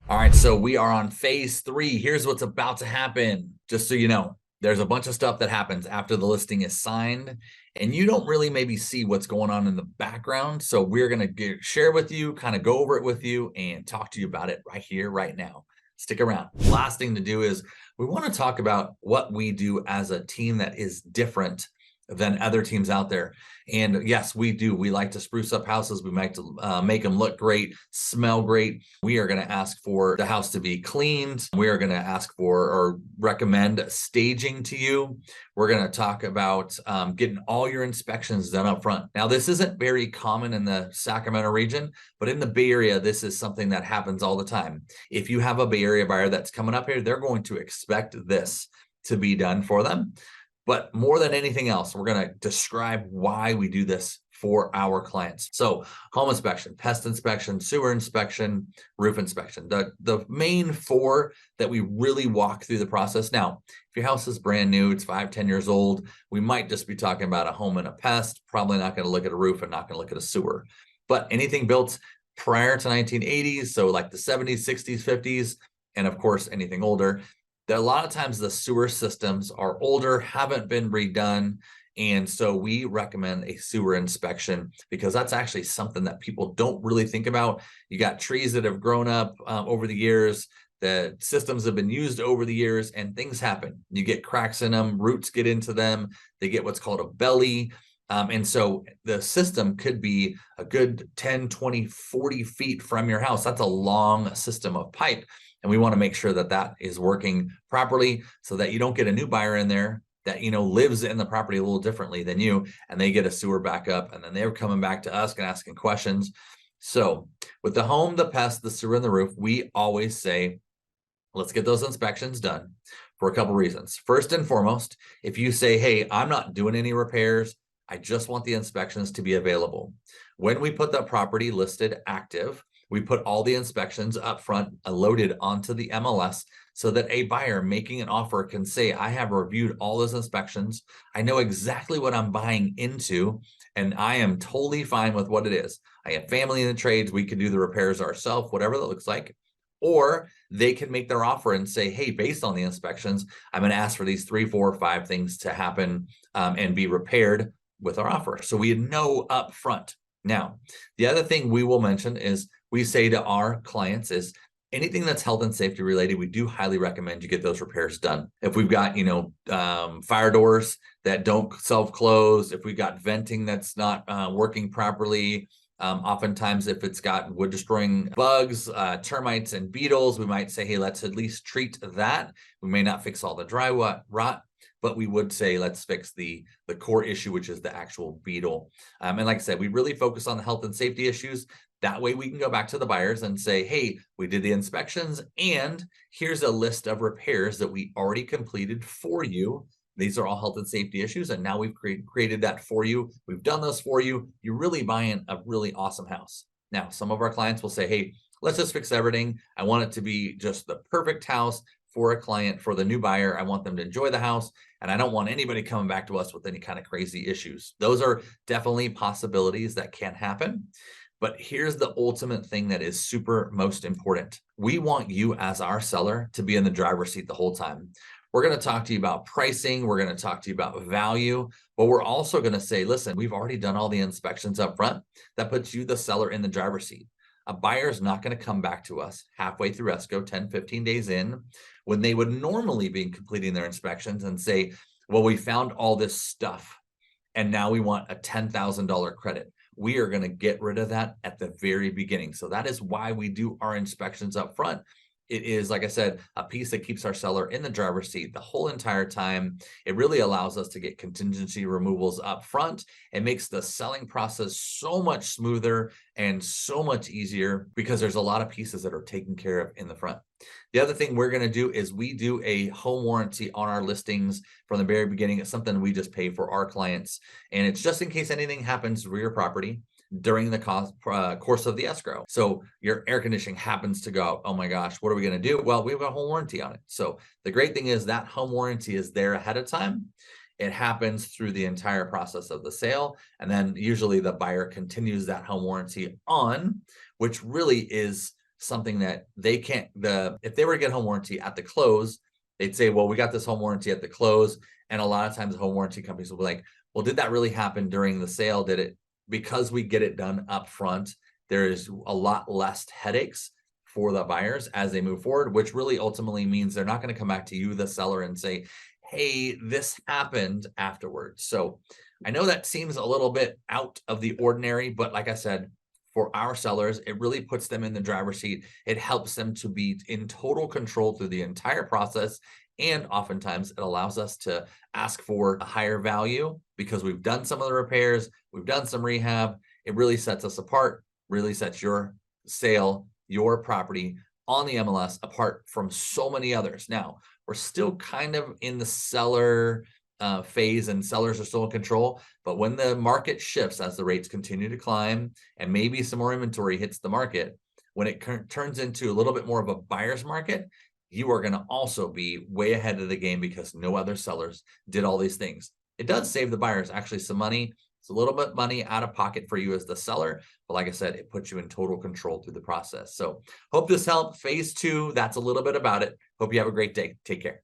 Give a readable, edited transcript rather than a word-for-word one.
All right, so we are on phase 3. Here's what's about to happen. Just so you know, there's a bunch of stuff that happens after the listing is signed, and you don't really maybe see what's going on in the background. So we're going to share with you, kind of go over it with you, and talk to you about it right here, right now. Stick around. Last thing to do is we want to talk about what we do as a team that is different than other teams out there. And yes, we do. We like to spruce up houses. We like to make them look great, smell great. We are going to ask for the house to be cleaned. We are going to ask for or recommend staging to you. We're going to talk about getting all your inspections done up front. Now, this isn't very common in the Sacramento region, but in the Bay Area, this is something that happens all the time. If you have a Bay Area buyer that's coming up here, they're going to expect this to be done for them. But more than anything else, we're going to describe why we do this for our clients. So home inspection, pest inspection, sewer inspection, roof inspection, the main 4 that we really walk through the process. Now, if your house is brand new, it's 5-10 years old, we might just be talking about a home and a pest, probably not going to look at a roof and not going to look at a sewer. But anything built prior to 1980s, so like the 70s, 60s, 50s, and of course, anything older, that a lot of times the sewer systems are older, haven't been redone. And so we recommend a sewer inspection because that's actually something that people don't really think about. You got trees that have grown up over the years, the systems have been used over the years, and things happen. You get cracks in them, roots get into them, they get what's called a belly. And so the system could be a good 10, 20, 40 feet from your house. That's a long system of pipe. And we want to make sure that that is working properly so that you don't get a new buyer in there that, lives in the property a little differently than you, and they get a sewer backup, and then they're coming back to us and asking questions. So with the home, the pest, the sewer, and the roof, we always say, let's get those inspections done for a couple reasons. First and foremost, if you say, hey, I'm not doing any repairs, I just want the inspections to be available. When we put the property listed active, we put all the inspections up front loaded onto the MLS so that a buyer making an offer can say, I have reviewed all those inspections. I know exactly what I'm buying into, and I am totally fine with what it is. I have family in the trades. We can do the repairs ourselves, whatever that looks like. Or they can make their offer and say, hey, based on the inspections, I'm going to ask for these 3, 4, 5 things to happen and be repaired with our offer. So we know up front. Now, the other thing we will mention is we say to our clients is anything that's health and safety related, we do highly recommend you get those repairs done. If we've got, fire doors that don't self-close, if we've got venting that's not working properly, oftentimes if it's got wood destroying bugs, termites and beetles, we might say, hey, let's at least treat that. We may not fix all the dry rot, but we would say let's fix the core issue, which is the actual beetle. And like I said, we really focus on the health and safety issues. That way we can go back to the buyers and say, hey, we did the inspections, and here's a list of repairs that we already completed for you. These are all health and safety issues, and now we've created that for you. We've done those for you. You're really buying a really awesome house. Now, some of our clients will say, hey, let's just fix everything. I want it to be just the perfect house for a client, for the new buyer. I want them to enjoy the house, and I don't want anybody coming back to us with any kind of crazy issues. Those are definitely possibilities that can happen. But here's the ultimate thing that is super most important. We want you as our seller to be in the driver's seat the whole time. We're going to talk to you about pricing. We're going to talk to you about value, but we're also going to say, listen, we've already done all the inspections up front. That puts you, the seller, in the driver's seat. A buyer is not going to come back to us halfway through ESCO, 10, 15 days in, when they would normally be completing their inspections and say, well, we found all this stuff, and now we want a $10,000 credit. We are going to get rid of that at the very beginning. So that is why we do our inspections up front. It is, like I said, a piece that keeps our seller in the driver's seat the whole entire time. It really allows us to get contingency removals up front. It makes the selling process so much smoother and so much easier because there's a lot of pieces that are taken care of in the front. The other thing we're going to do is we do a home warranty on our listings from the very beginning. It's something we just pay for our clients, and it's just in case anything happens to your property during the course of the escrow. So your air conditioning happens to go out. Oh my gosh, what are we going to do? Well, we have a home warranty on it. So the great thing is that home warranty is there ahead of time. It happens through the entire process of the sale. And then usually the buyer continues that home warranty on, which really is something that they can't, if they were to get home warranty at the close, they'd say, well, we got this home warranty at the close. And a lot of times home warranty companies will be like, well, did that really happen during the sale? Did it, because we get it done up front, there is a lot less headaches for the buyers as they move forward, which really ultimately means they're not going to come back to you, the seller, and say, hey, this happened afterwards. So I know that seems a little bit out of the ordinary, but like I said, for our sellers, it really puts them in the driver's seat. It helps them to be in total control through the entire process. And oftentimes it allows us to ask for a higher value because we've done some of the repairs, we've done some rehab. It really sets us apart, really sets your sale, your property on the MLS apart from so many others. Now, we're still kind of in the seller phase, and sellers are still in control. But when the market shifts, as the rates continue to climb and maybe some more inventory hits the market, when it turns into a little bit more of a buyer's market, you are going to also be way ahead of the game because no other sellers did all these things. It does save the buyers actually some money. It's a little bit money out of pocket for you as the seller, but like I said, it puts you in total control through the process. So hope this helped. Phase 2, that's a little bit about it. Hope you have a great day. Take care.